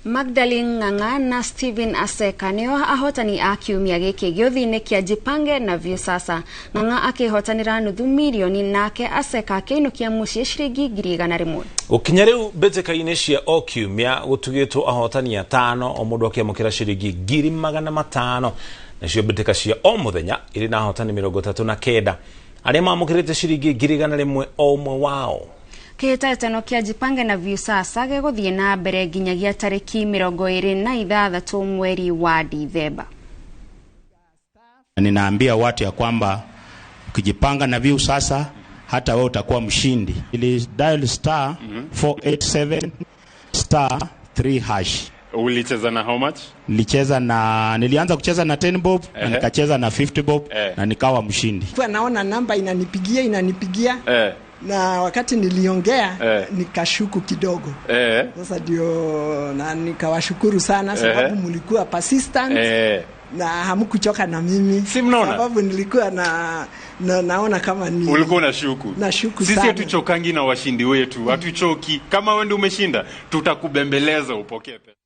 Magdalene Ng'ang'a na Steven Aseka nio ahotani a kiumia giki gĩũthi-inĩ kĩa Jipange na Viusasa. Ng'ang'a akĩhotanĩra nuthu milioni nake Aseka akĩinũkia mũciĩ ciringi 100,000. Gũkinya rĩu mbĩtĩka-inĩ cia o kiumia gũtugĩtwo ahotani atano o mũndũ akĩamũkĩra ciringi 500,000. Nacio mbĩtĩka cia o mũthenya irĩ na ahotani 39 arĩa mamũkĩrĩte ciringi 100,000 o ũmwe wao. Kĩhĩtahĩtano kĩa Jipange na Viusasa gĩgũthiĩ na mbere nginyagia tarĩki 26 mweri wa Disemba. Ninaambia watu ya kwamba ukijipanga na Viusasa hata wewe utakuwa mshindi. Ili dial star 487 star 3 hash. Ulicheza na how much? Nilianza kucheza na 10 bob na nikacheza na 50 bob na nikawa mshindi. Kwa naona namba inanipigia na wakati niliongea nikashuku kidogo. Sasa ndio na nikawashukuru sana sababu mlikuwa persistent na hamkuchoka na mimi. Sababu nilikuwa naona kama ni ulikuwa unashuku. Nashuku sisi sana. Hatuchokangi na washindi wetu. Hatuchoki. Kama wewe ndio umeshinda tutakubembeleza upokee pesa.